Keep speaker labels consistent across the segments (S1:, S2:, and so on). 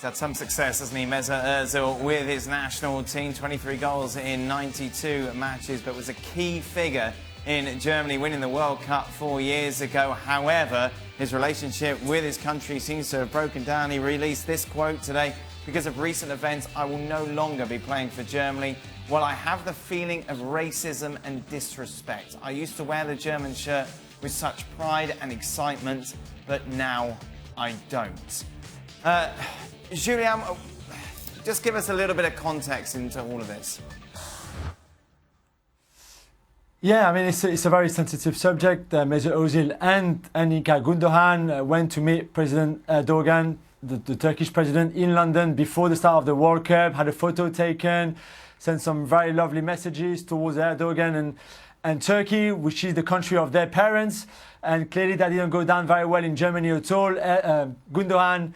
S1: He's had some success, hasn't he, Mesut Ozil, with his national team. 23 goals in 92 matches, but was a key figure in Germany winning the World Cup 4 years ago. However, his relationship with his country seems to have broken down. He released this quote today: "Because of recent events, I will no longer be playing for Germany. Well, I have the feeling of racism and disrespect. I used to wear the German shirt with such pride and excitement, but now I don't." Julien, just give us a little bit of context into all of this.
S2: Yeah, I mean, it's a very sensitive subject. Mesut Ozil and İlkay Gündoğan went to meet President Erdogan, the Turkish president, in London before the start of the World Cup, had a photo taken, sent some very lovely messages towards Erdogan and Turkey, which is the country of their parents. And clearly that didn't go down very well in Germany at all. Gündoğan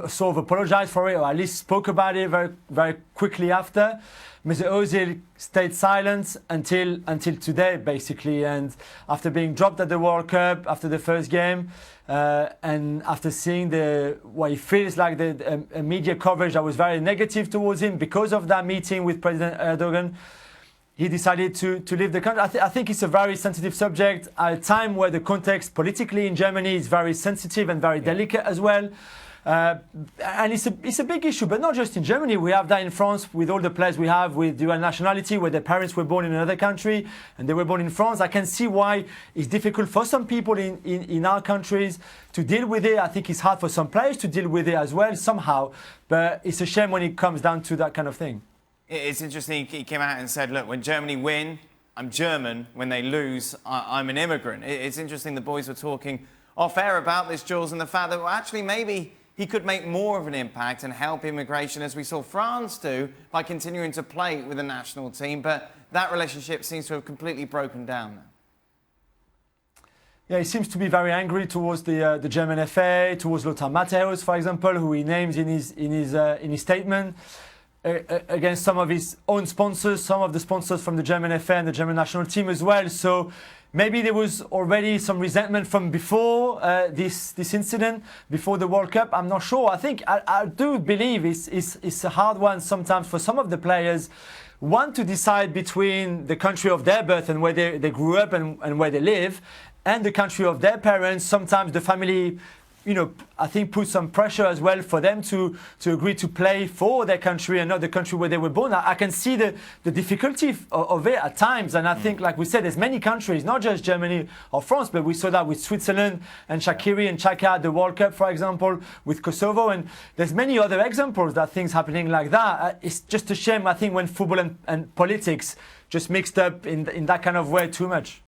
S2: sort of apologized for it, or at least spoke about it very, very quickly after. Mesut Ozil stayed silent until today, basically, and after being dropped at the World Cup after the first game, and after seeing what he feels like the media coverage that was very negative towards him because of that meeting with President Erdogan, he decided to leave the country. I think it's a very sensitive subject at a time where the context politically in Germany is very sensitive and very delicate as well. And it's a big issue, but not just in Germany. We have that in France with all the players we have with dual nationality, where their parents were born in another country and they were born in France. I can see why it's difficult for some people in our countries to deal with it. I think it's hard for some players to deal with it as well somehow, but it's a shame when it comes down to that kind of thing.
S1: It's interesting, he came out and said, look, when Germany win, I'm German. When they lose, I'm an immigrant. It's interesting the boys were talking off air about this, Jules, and the fact that, well, actually maybe he could make more of an impact and help immigration, as we saw France do, by continuing to play with the national team. But that relationship seems to have completely broken down now.
S2: Yeah, he seems to be very angry towards the German FA, towards Lothar Matthäus, for example, who he names in his statement, against some of his own sponsors, some of the sponsors from the German FA and the German national team as well. So maybe there was already some resentment from before this incident, before the World Cup. I'm not sure. I do believe it's a hard one sometimes for some of the players. One, to decide between the country of their birth and where they grew up and where they live, and the country of their parents. Sometimes the family, I think put some pressure as well for them to agree to play for their country and not the country where they were born. I can see the difficulty of it at times. And I think, like we said, there's many countries, not just Germany or France, but we saw that with Switzerland and Shaqiri and Xhaka at the World Cup, for example, with Kosovo. And there's many other examples that things happening like that. It's just a shame, I think, when football and politics just mixed up in that kind of way too much.